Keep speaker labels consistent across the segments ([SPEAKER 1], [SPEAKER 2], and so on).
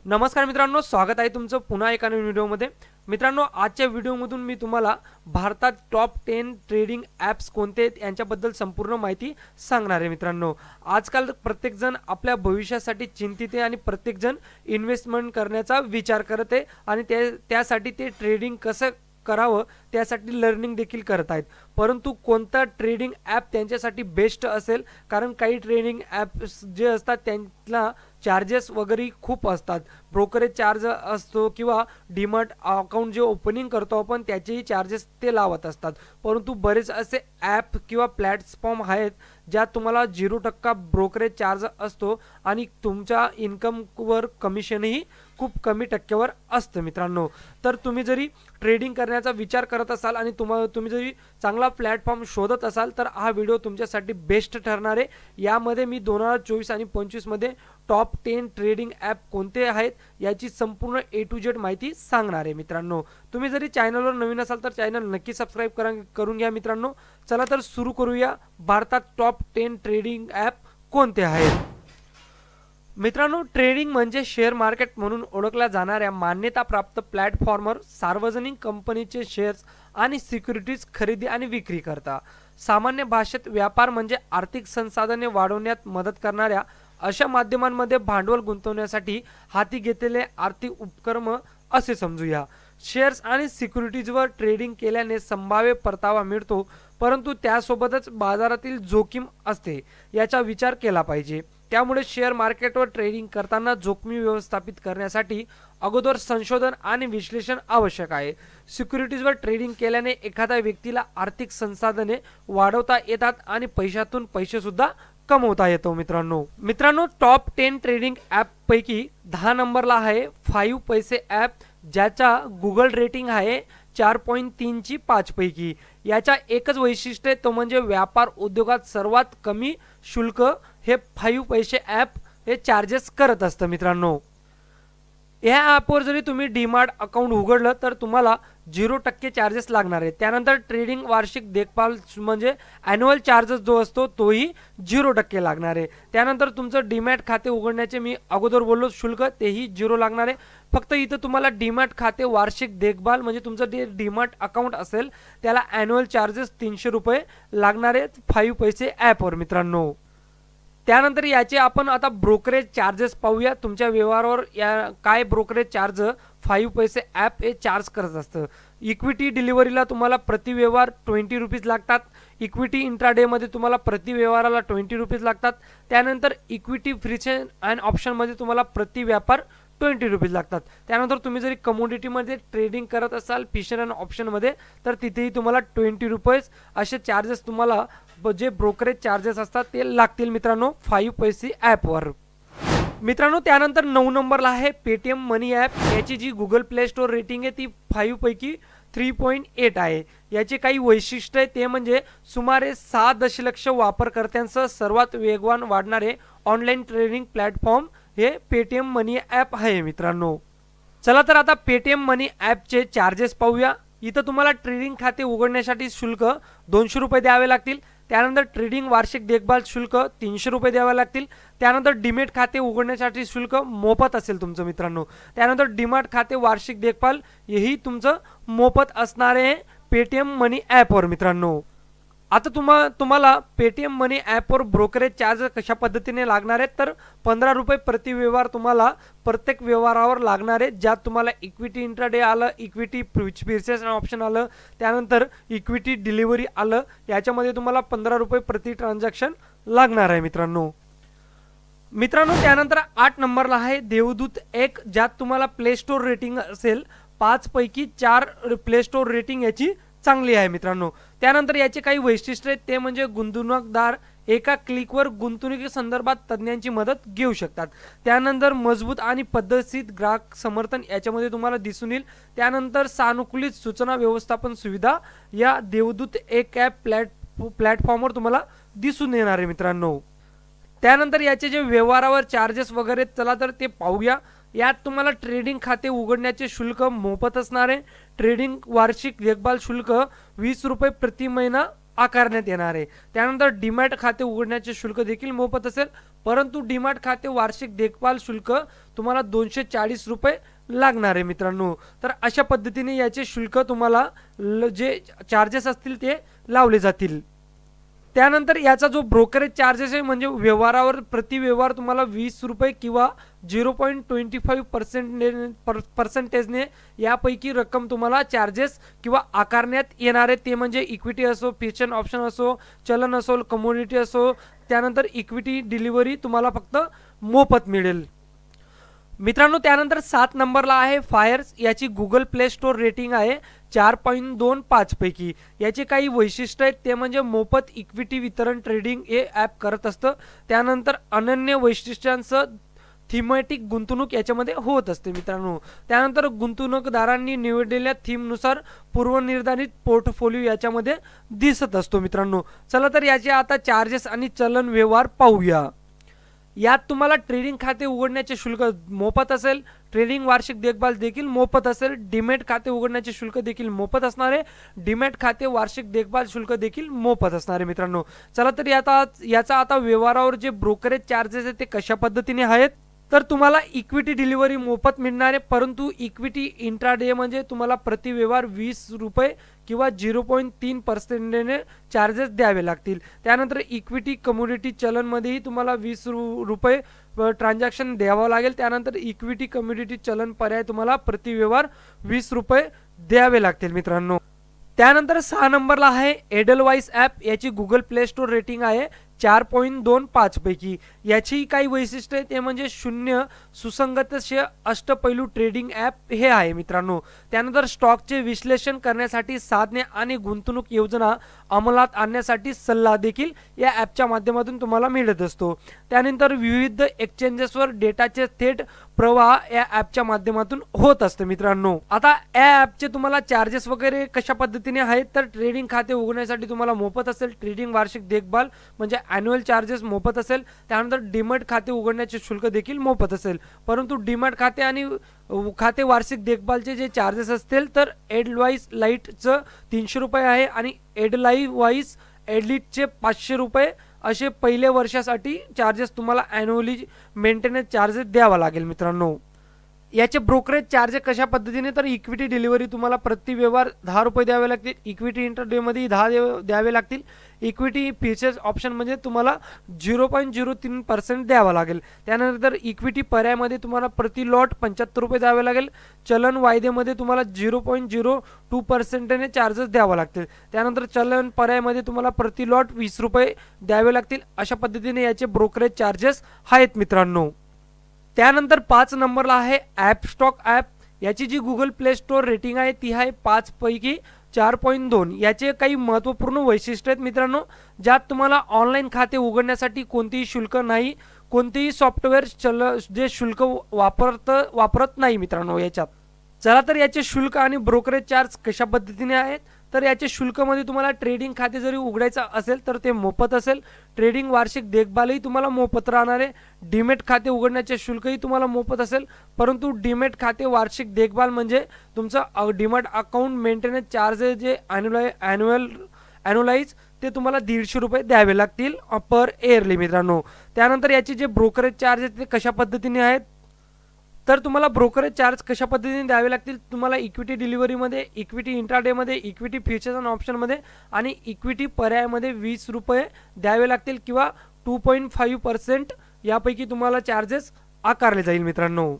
[SPEAKER 1] नमस्कार मित्रांनो, स्वागत आहे तुमचं पुन्हा एका नवीन व्हिडिओमध्ये। मित्रांनो, आजच्या व्हिडिओमधून मी तुम्हाला भारतात टॉप 10 ट्रेडिंग ॲप्स कोणते आहेत यांच्याबद्दल संपूर्ण माहिती सांगणार आहे। मित्रांनो, आजकाल प्रत्येकजण आपल्या भविष्यासाठी चिंतित आहे आणि प्रत्येकजण इन्व्हेस्टमेंट करण्याचा विचार करत आहे आणि त्यासाठी ते ट्रेडिंग कसं करावं त्यासाठी लर्निंग देखील करत आहेत। परंतु कोणता ट्रेडिंग ॲप त्यांच्यासाठी बेस्ट असेल, कारण काही ट्रेडिंग ॲप्स जे असतात त्यांना चार्जेस वगैरे खूप असतात। ब्रोकरेज चार्ज असतो किंवा डीमॅट अकाउंट जे ओपनिंग करतो आपण त्याचेही चार्जेस ते लावत असतात। परंतु बरेच असे ॲप किंवा प्लॅटफॉर्म आहेत ज्यात तुम्हाला 0% ब्रोकरेज चार्ज असतो आणि तुमच्या इन्कमवर कमिशनही खूप कमी टक्क्यावर असतं। मित्रांनो, तर तुम्ही जरी ट्रेडिंग करण्याचा विचार करत असाल आणि तुम्ही जरी चांगला प्लॅटफॉर्म शोधत असाल तर हा व्हिडिओ तुमच्यासाठी बेस्ट ठरणार आहे। यामध्ये मी 2024 आणि 25 मध्ये टॉप 10 ट्रेडिंग ॲप कोणते आहेत याची संपूर्ण A to Z माहिती सांगणार आहे। मित्रांनो, तुम्ही जरी चॅनलवर नवीन असाल तर चॅनल नक्की सबस्क्राइब करून घ्या। मित्रांनो, चला तर सुरू करूया। भारतात टॉप 10 ट्रेडिंग ॲप कोणते आहेत? मित्रांनो, ट्रेडिंग म्हणजे शेअर मार्केट म्हणून ओळखल्या जाणाऱ्या मान्यताप्राप्त प्लॅटफॉर्मवर सार्वजनिक कंपनीचे शेअर्स आणि सिक्युरिटीज खरेदी आणि विक्री करता। सामान्य भाषेत व्यापार म्हणजे आर्थिक संसाधने वाढवण्यात मदत करणाऱ्या अशा माध्यमांमध्ये भांडवल गुंतवण्यासाठी हाती घेतलेले आर्थिक उपक्रम असे समजूया। शेअर्स आणि सिक्युरिटीजवर ट्रेडिंग केल्याने संभाव्य परतावा मिळतो, परंतु त्यासोबतच बाजारातील जोखीम असते याचा विचार केला पाहिजे। त्यामुळे शेअर मार्केटवर ट्रेडिंग करताना जोखमी व्यवस्थापित करण्यासाठी अगोदर संशोधन आणि विश्लेषण आवश्यक आहे। सिक्युरिटीजवर ट्रेडिंग केल्याने एखाद्या व्यक्तीला आर्थिक संसाधने वाढवता येतात आणि पैशातून पैसे सुद्धा कमवता येतो। मित्रांनो, टॉप 10 ट्रेडिंग ॲप पैकी 10 नंबरला आहे 5 पैसे ॲप, ज्याचा गुगल रेटिंग आहे 4.3 ची 5 पैकी। याचा एकच वैशिष्ट्य आहे, तो म्हणजे व्यापार उद्योगात सर्वात कमी शुल्क हे 5 पैसे ॲप हे चार्जेस करत असतं। मित्रांनो, या ॲपवर जरी तुम्ही डीमॅट अकाउंट उघडलं तर तुम्हाला 0% चार्जेस लागणार आहे। त्यानंतर ट्रेडिंग वार्षिक देखभाल म्हणजे ॲन्युअल चार्जेस जो असतो तोही 0% लागणार आहे। त्यानंतर तुमचं डीमॅट खाते उघडण्याचे मी अगोदर बोललो शुल्क तेही 0 लागणार आहे। फक्त इथं तुम्हाला डीमॅट खाते वार्षिक देखभाल म्हणजे तुमचं जे डीमॅट अकाउंट असेल त्याला ॲन्युअल चार्जेस 300 रुपये लागणार आहेत 5 पैसे ॲपवर। मित्रांनो, त्यानंतर याचे आपण आता ब्रोकरेज चार्जेस पाहूया। तुमच्या व्यवहारावर या काय ब्रोकरेज चार्ज 5 पैसे ॲप हे चार्ज करत असतं। इक्विटी डिलिव्हरीला तुम्हाला प्रति व्यवहार 20 रुपीज लागतात। इक्विटी इंट्राडेमध्ये तुम्हाला प्रति व्यवहाराला 20 रुपीज लागतात। त्यानंतर इक्विटी फ्युचर अँड ऑप्शनमध्ये तुम्हाला प्रति व्यापार 20 रुपीज लागतात। त्यानंतर तुम्ही जरी कमोडिटीमध्ये ट्रेडिंग करत असाल फ्युचर अँड ऑप्शनमध्ये तर तिथेही तुम्हाला 20 रुपीज असे चार्जेस तुम्हाला जे ब्रोकरेज चार्जेस असतात ते लागतील। मित्रांनो, 5 पैसे ॲपवर। मित्रांनो, त्यानंतर 9 नंबरला आहे पेटीएम मनी ॲप। याची जी गुगल प्ले स्टोर रेटिंग आहे ती 5 पैकी 3.8 आहे। याचे काही वैशिष्ट्य आहे ते म्हणजे सुमारे 6 दशलक्ष वापरकर्त्यांसह सर्वात वेगवान वाढणारे ऑनलाईन ट्रेडिंग प्लॅटफॉर्म हे पेटीएम मनी ॲप आहे। मित्रांनो, चला तर आता पेटीएम मनी ॲपचे चार्जेस पाहूया। इथं तुम्हाला ट्रेडिंग खाते उघडण्यासाठी शुल्क 200 रुपये द्यावे लागतील। त्यानंतर ट्रेडिंग वार्षिक देखभाल शुल्क 300 रुपये द्यावे लागतील। त्यानंतर डीमॅट खाते उघडण्यासाठी शुल्क मोफत असेल तुमचं। मित्रांनो, त्यानंतर डीमॅट खाते वार्षिक देखभाल हेही तुमचं मोफत असणार आहे पेटीएम मनी ॲपवर। मित्रांनो, आता तुम्हाला पेटीएम मनी ॲपवर ब्रोकरेज चार्ज कशा पद्धतीने लागणार आहेत तर 15 रुपये प्रति व्यवहार तुम्हाला प्रत्येक व्यवहारावर लागणार आहे, ज्यात तुम्हाला इक्विटी इंट्राडे आलं, इक्विटी फ्युचर्स ऑप्शन आलं, त्यानंतर इक्विटी डिलिव्हरी आलं। याच्यामध्ये तुम्हाला 15 रुपये प्रति ट्रान्झॅक्शन लागणार आहे। मित्रांनो, त्यानंतर 8 नंबरला आहे देवदूत 1, ज्यात तुम्हाला प्ले स्टोर रेटिंग असेल 5 पैकी 4 प्ले स्टोर रेटिंग याची चांगली आहे। मित्रांनो, त्यानंतर याचे काही वैशिष्ट्य आहेत ते म्हणजे गुंतवणूकदार एका क्लिकवर गुंतवणुकी संदर्भात तज्ञांची मदत घेऊ शकतात। त्यानंतर मजबूत आणि पद्धतशीर ग्राहक समर्थन याच्यामध्ये तुम्हाला दिसून येईल। त्यानंतर सानुकूलित सूचना व्यवस्थापन सुविधा या देवदूत 1 ॲप प्लॅटफॉर्मवर तुम्हाला दिसून येणार आहे। मित्रांनो, त्यानंतर याचे जे व्यवहारावर चार्जेस वगैरे चला तर ते पाहूया। यात तुम्हाला ट्रेडिंग खाते उघडण्याचे शुल्क मोफत असणार आहे। ट्रेडिंग वार्षिक देखभाल शुल्क 20 रुपये प्रति महिना आकारण्यात येणार आहे। त्यानंतर डीमॅट खाते उघडण्याचे शुल्क देखील मोफत असेल परंतु डीमार्ट खाते वार्षिक देखभाल शुल्क तुम्हाला 240 रुपये लागणार आहे मित्रांनो। तर अशा पद्धतीने याचे शुल्क तुम्हाला जे चार्जेस असतील ते लावले जातील। त्यानंतर याचा जो ब्रोकरेज चार्जेस आहे म्हणजे व्यवहारावर प्रति व्यवहार तुम्हाला 20 रुपये किंवा 0.25% यापैकी रक्कम तुम्हाला चार्जेस किंवा आकारण्यात येणार आहे। ते म्हणजे इक्विटी असो, फ्युचर ऑप्शन असो, चलन असो, कमोडिटी असो, त्यानंतर इक्विटी डिलिव्हरी तुम्हाला फक्त मोफत मिळेल मित्रांनो। त्यानंतर 7 नंबरला आहे फायर्स। याची गुगल प्ले स्टोर रेटिंग आहे 4.25 पैकी। याचे काही वैशिष्ट्य आहेत ते म्हणजे मोफत इक्विटी वितरण ट्रेडिंग हे ॲप करत असतं। त्यानंतर अनन्य वैशिष्ट्यांसह थीमॅटिक गुंतवणूक याच्यामध्ये होत असते मित्रांनो। त्यानंतर गुंतवणूकदारांनी निवडलेल्या थीमनुसार पूर्वनिर्धारित पोर्टफोलिओ याच्यामध्ये दिसत असतो मित्रांनो। चला तर याचे आता चार्जेस आणि चलन व्यवहार पाहूया। यात तुम्हाला ट्रेडिंग खाते उघडण्याचे शुल्क मोफत असेल, ट्रेडिंग वार्षिक देखभाल देखील मोफत असेल, डीमॅट खाते उघडण्याचे शुल्क देखील मोफत असणार आहे, डीमॅट खाते वार्षिक देखभाल शुल्क देखील मोफत असणार आहे मित्रांनो। चला तर याचा आता व्यवहारावर जे ब्रोकरेज चार्जेस आहेत ते कशा पद्धतीने आहेत तर तुम्हाला इक्विटी डिलिव्हरी मोफत मिळणार आहे, परंतु इक्विटी इंट्राडे म्हणजे तुम्हाला प्रति व्यवहार 20 रुपये किंवा 0.3% चार्जेस द्यावे लागतील। त्यानंतर इक्विटी कमोडिटी चलनमध्येही तुम्हाला 20 रुपये ट्रान्झॅक्शन द्यावं लागेल। त्यानंतर इक्विटी कमोडिटी चलन पर्याय तुम्हाला प्रति व्यवहार 20 रुपये द्यावे लागतील मित्रांनो। त्यानंतर 6 नंबरला आहे एडलवाइस ॲप। याची गुगल प्ले स्टोर रेटिंग आहे 4.25 पैकी। याची काही वैशिष्ट्य आहे ते म्हणजे शून्य सुसंगतशील अष्टपैलू ट्रेडिंग ॲप हे आहे मित्रांनो। त्यानंतर स्टॉकचे विश्लेषण करण्यासाठी साधने आणि गुंतवणूक योजना अंमलात आणण्यासाठी सल्ला देखील या ॲपच्या माध्यमातून तुम्हाला मिळत असतो। त्यानंतर विविध एक्सचेंजेसवर डेटाचे थेट प्रवाह या ॲपच्या माध्यमातून होत असते मित्रांनो। आता या ॲपचे तुम्हाला चार्जेस वगैरे कशा पद्धतीने आहेत तर ट्रेडिंग खाते उघडण्यासाठी तुम्हाला मोफत असेल, ट्रेडिंग वार्षिक देखभाल म्हणजे ॲन्युअल चार्जेस मोफत असेल, त्यानंतर डीमॅट खाते उघडण्याचे शुल्क देखील मोफत असेल। परंतु डीमॅट खाते आणि खाते वार्षिक देखभालचे जे चार्जेस असतील तर एडवाइस लाईटचं 300 रुपये आहे आणि एडलाईवाइस एडलिटचे 500 रुपये असे पहिल्या वर्षासाठी चार्जेस तुम्हाला ॲन्युअली मेंटेनन्स चार्जेस द्यावा लागेल मित्रांनो। याचे ब्रोकरेज चार्जेस कशा पद्धतीने तर इक्विटी डिलिव्हरी तुम्हाला प्रति व्यवहार 10 रुपये द्यावे लागतील, इक्विटी इंटरडेमध्ये 10 द्यावे लागतील, इक्विटी फ्युचर्स ऑप्शन म्हणजे तुम्हाला 0.03% द्यावा लागेल। त्यानंतर इक्विटी पर्यायमध्ये तुम्हाला प्रति लॉट 75 रुपये द्यावे लागेल, चलन वायदेमध्ये तुम्हाला 0.02% चार्जेस द्यावा लागतील, त्यानंतर चलन पर्यायमध्ये तुम्हाला प्रति लॉट 20 रुपये द्यावे लागतील। अशा पद्धतीने याचे ब्रोकरेज चार्जेस आहेत मित्रांनो। त्यानंतर 5 नंबरला आहे ॲप स्टॉक ॲप। याची जी गुगल प्ले स्टोर रेटिंग आहे ती आहे 5 पैकी 4.2। याचे काही महत्त्वपूर्ण वैशिष्ट्य आहेत मित्रांनो, ज्यात तुम्हाला ऑनलाईन खाते उघडण्यासाठी कोणतेही शुल्क नाही, कोणतेही सॉफ्टवेअर जे शुल्क वापरत नाही मित्रांनो याच्यात। चला तर याचे शुल्क आणि ब्रोकरेज चार्ज कशा पद्धतीने आहेत तर याचे शुल्कमध्ये तुम्हाला ट्रेडिंग खाते जरी उघडायचं असेल तर ते मोफत असेल, ट्रेडिंग वार्षिक देखभालही तुम्हाला मोफत राहणार आहे, डीमॅट खाते उघडण्याचे शुल्कही तुम्हाला मोफत असेल। परंतु डीमॅट खाते वार्षिक देखभाल म्हणजे तुमचं डीमॅट अकाउंट मेंटेनन्स चार्ज जे ॲन्युअलाइज ते तुम्हाला 150 रुपये द्यावे लागतील पर इयरली मित्रांनो। त्यानंतर याचे जे ब्रोकरेज चार्ज आहेत ते कशा पद्धतीने आहेत तर तुम्हाला ब्रोकरेज चार्ज कशा पद्धतीने द्यावे लागतील, तुम्हाला इक्विटी डिलिव्हरीमध्ये, इक्विटी इंट्राडेमध्ये, इक्विटी फ्युचर्स आणि ऑप्शनमध्ये आणि इक्विटी पर्यायामध्ये 20 रुपये द्यावे लागतील किंवा 2.5% यापैकी तुम्हाला चार्जेस आकारले जाईल मित्रांनो।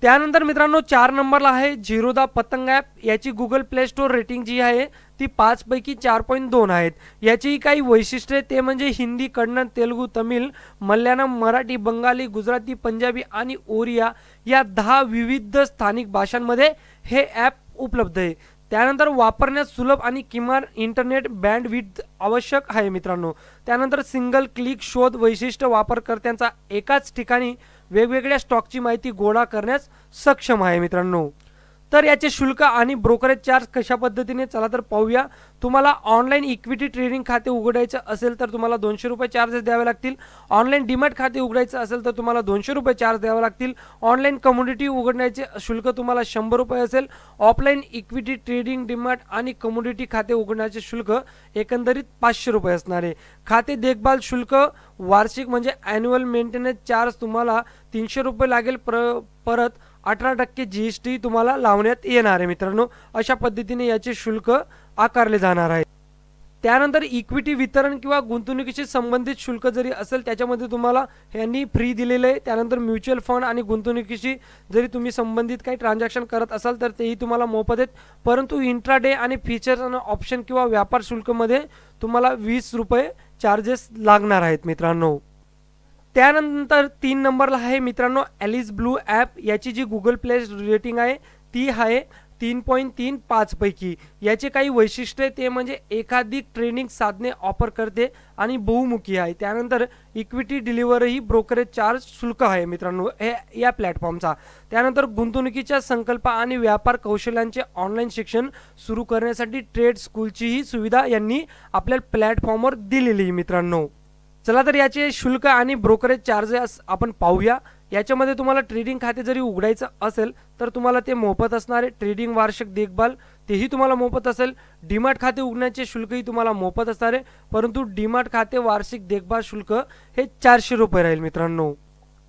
[SPEAKER 1] त्यानंतर मित्रांनो 4 नंबरला आहे झिरोदा पतंग ॲप। याची गुगल प्ले स्टोर रेटिंग जी आहे ती 5 पैकी 4.2 आहेत। याची काही वैशिष्ट्ये ते म्हणजे हिंदी, कन्नड, तेलुगू, तमिळ, मल्याळम, मराठी, बंगाली, गुजराती, पंजाबी आणि ओरिया या 10 विविध स्थानिक भाषांमध्ये हे ॲप उपलब्ध आहे। त्यानंतर वापरण्यास सुलभ आणि किमान इंटरनेट बँडविड्थ आवश्यक आहे मित्रांनो। त्यानंतर सिंगल क्लिक शोध वैशिष्ट्य वापरकर्त्यांचा एकाच ठिकाणी वेगवेगळ्या स्टॉकची माहिती गोळा करण्यास सक्षम आहे मित्रांनो। तर याचे शुल्क आणि ब्रोकरेज चार्ज कशा पद्धतीने, चला तर पाहूया। तुम्हाला ऑनलाईन इक्विटी ट्रेडिंग खाते उघडायचं असेल तर तुम्हाला 200 रुपये चार्जेस द्यावे लागतील। ऑनलाईन डीमॅट खाते उघडायचं असेल तर तुम्हाला 200 रुपये चार्ज द्यावे लागतील। ऑनलाईन कमोडिटी उघडण्याचे शुल्क तुम्हाला 100 रुपये असेल। ऑफलाईन इक्विटी ट्रेडिंग डीमॅट आणि कमोडिटी खाते उघडण्याचे शुल्क एकंदरीत 500 रुपये असणार आहे। खाते देखभाल शुल्क वार्षिक म्हणजे ॲन्युअल मेंटेनन्स चार्ज तुम्हाला 300 रुपये लागेल। परत 18% GST तुम्हाला लावण्यात येणार आहे मित्रांनो। अशा पद्धतीने याचे शुल्क आकारले जाणार आहे। त्यानंतर इक्विटी वितरण किंवा गुंतवणुकीशी संबंधित शुल्क जरी असेल त्याच्यामध्ये तुम्हाला यांनी फ्री दिलेले आहे। त्यानंतर म्युच्युअल फंड आणि गुंतवणुकीशी जरी तुम्ही संबंधित काही ट्रान्झॅक्शन करत असाल तर तेही तुम्हाला मोफत आहेत। परंतु इंट्राडे आणि फीचर्स आणि ऑप्शन किंवा व्यापार शुल्कमध्ये तुम्हाला 20 रुपये चार्जेस लागणार आहेत मित्रांनो। त्यानंतर 3 नंबरला आहे मित्रांनो ॲलिस ब्लू ॲप। याची जी गुगल प्ले रेटिंग आहे ती आहे 3.35 पैकी। याचे काही वैशिष्ट्ये ते म्हणजे एकाधिक ट्रेडिंग साधने ऑफर करते आणि बहुमुखी आहे। त्यानंतर इक्विटी डिलिव्हरी ब्रोकरेज चार्ज शुल्क आहे मित्रांनो या प्लॅटफॉर्मचा। त्यानंतर गुंतवणुकीच्या संकल्प आणि व्यापार कौशल्यांचे ऑनलाईन शिक्षण सुरू करण्यासाठी ट्रेड स्कूलचीही सुविधा यांनी आपल्या प्लॅटफॉर्मवर दिलेली मित्रांनो। चला तर याचे शुल्क आणि ब्रोकरेज चार्जेस आपण पाहूया। याच्यामध्ये तुम्हाला ट्रेडिंग खाते जरी उघडायचं असेल तर तुम्हाला ते मोफत असणार आहे। ट्रेडिंग वार्षिक देखभाल तेही तुम्हाला मोफत असेल। डीमॅट खाते उघडण्याचे शुल्कही तुम्हाला मोफत असणार आहे, परंतु डीमॅट खाते वार्षिक देखभाल शुल्क हे 400 रुपये राहील मित्रांनो।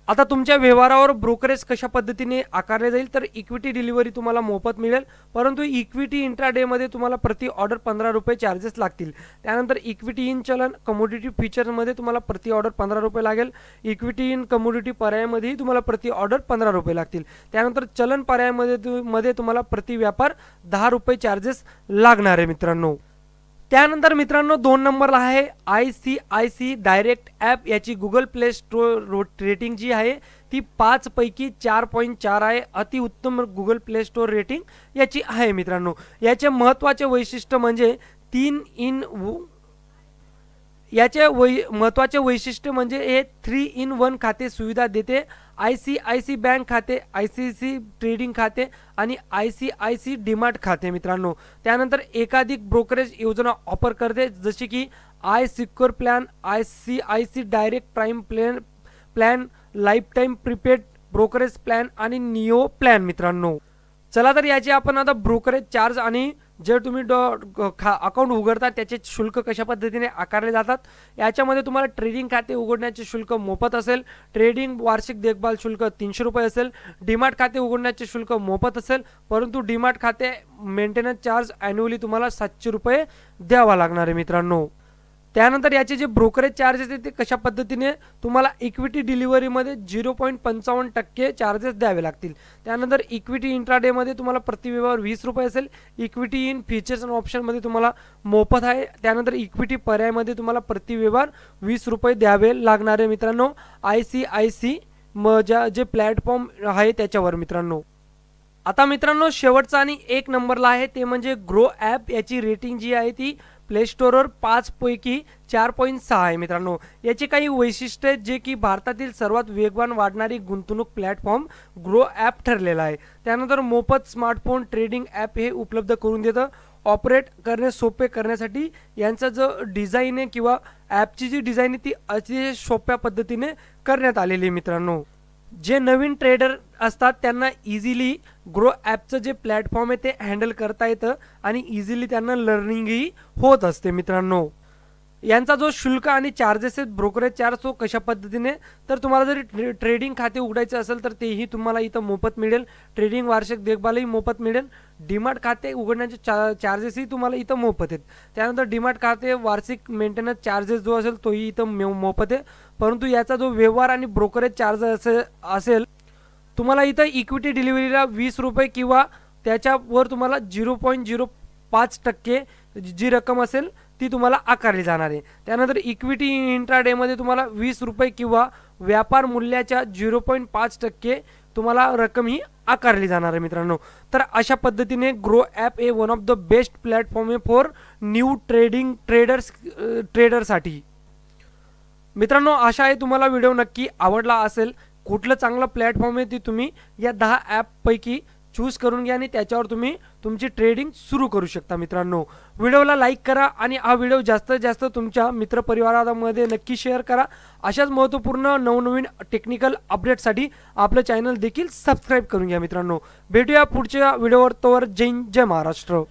[SPEAKER 1] आता तुमच्या व्यवहारावर ब्रोकरेज कशा पद्धतीने आकारले जाईल तर इक्विटी डिलिव्हरी तुम्हाला मोफत मिळेल, परंतु इक्विटी इंट्राडे मध्ये तुम्हाला प्रति ऑर्डर 15 रुपये चार्जेस लागतील। त्यानंतर इक्विटी इन चलन कमोडिटी फीचर मध्ये तुम्हाला प्रति ऑर्डर 15 रुपये लागेल। इक्विटी इन कमोडिटी पर्यायामध्येही तुम्हाला प्रति ऑर्डर 15 रुपये लागतील। त्यानंतर चलन पर्यायामध्ये तुम्हाला प्रति व्यापार 10 रुपये चार्जेस लागणार आहे मित्रांनो। त्यानंतर मित्रांनो 2 नंबरला आहे ICICI डायरेक्ट ॲप। याची गुगल प्ले स्टोर रेटिंग जी आहे ती 5 पैकी 4.4 आहे। अति उत्तम गुगल प्ले स्टोर रेटिंग याची आहे मित्रांनो। याचे महत्त्वाचे वैशिष्ट्य म्हणजे महत्त्वाचे वैशिष्ट्य म्हणजे हे 3 in 1 खाते सुविधा देते। ICICI बँक खाते, ICICI ट्रेडिंग खाते आणि ICICI डीमॅट खाते मित्रांनो। त्यानंतर एकाधिक ब्रोकरेज योजना ऑफर करते जशी की I secure plan, ICICI direct prime plan, life time prepaid brokerage plan आणि निओ प्लॅन मित्रांनो। चला तर याचे आपण आता ब्रोकरेज चार्ज आणि जर तुम्ही अकाउंट उघडता त्याचे शुल्क कशा पद्धतीने आकारले जातात याच्यामध्ये तुम्हाला ट्रेडिंग खाते उघडण्याचे शुल्क मोफत असेल। ट्रेडिंग वार्षिक देखभाल शुल्क 300 रुपये असेल। डीमॅट खाते उघडण्याचे शुल्क मोफत असेल, परंतु डीमॅट खाते मेंटेनन्स चार्ज ॲन्युअली तुम्हाला 700 रुपये द्यावा लागणार आहे मित्रांनो। त्यानंतर याचे जे ब्रोकरेज चार्जेस आहेत ते कशा पद्धतीने तुम्हाला इक्विटी डिलिव्हरीमध्ये 0.55% चार्जेस द्यावे लागतील। त्यानंतर इक्विटी इंट्राडे मध्ये तुम्हाला प्रति व्यवहार 20 रुपये असेल। इक्विटी इन फीचर्स आणि ऑप्शन मध्ये तुम्हाला मोफत आहे। त्यानंतर इक्विटी पर्यायामध्ये तुम्हाला प्रति व्यवहार 20 रुपये द्यावे लागणार आहे मित्रांनो ICICI जे प्लॅटफॉर्म आहे त्याच्यावर मित्रांनो। आता मित्रांनो शेवटचा आणि 1 नंबरला आहे ते म्हणजे ग्रो ॲप। याची रेटिंग जी आहे ती प्ले स्टोरवर 5 पैकी 4.6 आहे मित्रांनो। याचे काही वैशिष्ट्य आहेत जे की भारतातील सर्वात वेगवान वाढणारी गुंतवणूक प्लॅटफॉर्म ग्रो ॲप ठरलेला आहे। त्यानंतर मोफत स्मार्टफोन ट्रेडिंग ॲप हे उपलब्ध करून देतं। ऑपरेट करणे सोपे करण्यासाठी यांचा जो डिझाईन आहे किंवा ॲपची जी डिझाईन आहे ती अतिशय सोप्या पद्धतीने करण्यात आलेली आहे मित्रांनो। जे नवीन ट्रेडर असतात त्यांना इझिली ग्रो ॲपचं जे प्लॅटफॉर्म आहे ते हँडल करता येतं आणि इझिली त्यांना लर्निंगही होत असते मित्रांनो। यांचा जो शुल्क आणि चार्जेस आहेत ब्रोकरेज चार्ज तो कशा पद्धतीने तर तुम्हाला जरी ट्रेडिंग खाते उघडायचे असेल तर तेही तुम्हाला इथं मोफत मिळेल। ट्रेडिंग वार्षिक देखभालही मोफत मिळेल। डीमॅट खाते उघडण्याचे चार्जेसही तुम्हाला इथं मोफत आहेत। त्यानंतर डीमॅट खाते वार्षिक मेंटेनन्स चार्जेस जो असेल तोही इथं मोफत आहे, परंतु याचा जो व्यवहार आणि ब्रोकरेज चार्ज असेल तुम्हाला इथं इक्विटी डिलिव्हरीला 20 रुपये किंवा त्याच्यावर तुम्हाला 0.05% जी रक्कम असेल ती तुम्हाला आकारली जाणार आहे। त्यानंतर इक्विटी इंट्राडे मध्ये तुम्हाला 20 रुपये किंवा व्यापार मूल्याच्या 0.5% तुम्हाला रक्कम ही आकारली जाणार आहे मित्रांनो। तर अशा पद्धतीने ग्रो ॲप हे one of the best platform आहे फॉर न्यू ट्रेडरसाठी मित्रांनो। आशा आहे तुम्हाला व्हिडिओ नक्की आवडला असेल। कुठलं चांगलं प्लॅटफॉर्म आहे ती तुम्ही या 10 ॲप पैकी चूज करून घ्या आणि त्याच्यावर तुम्ही तुमची ट्रेडिंग सुरू करू शकता मित्रांनो. व्हिडिओला लाईक करा आणि हा व्हिडिओ जास्तीत जास्त तुमच्या मित्रपरिवारामध्ये नक्की शेअर करा. अशाच महत्त्वपूर्ण नवनवीन टेक्निकल अपडेटसाठी आपलं चॅनल देखील सबस्क्राईब करून घ्या मित्रांनो. भेटूया पुढच्या व्हिडिओवर. तोवर जय हिंद, जय महाराष्ट्र.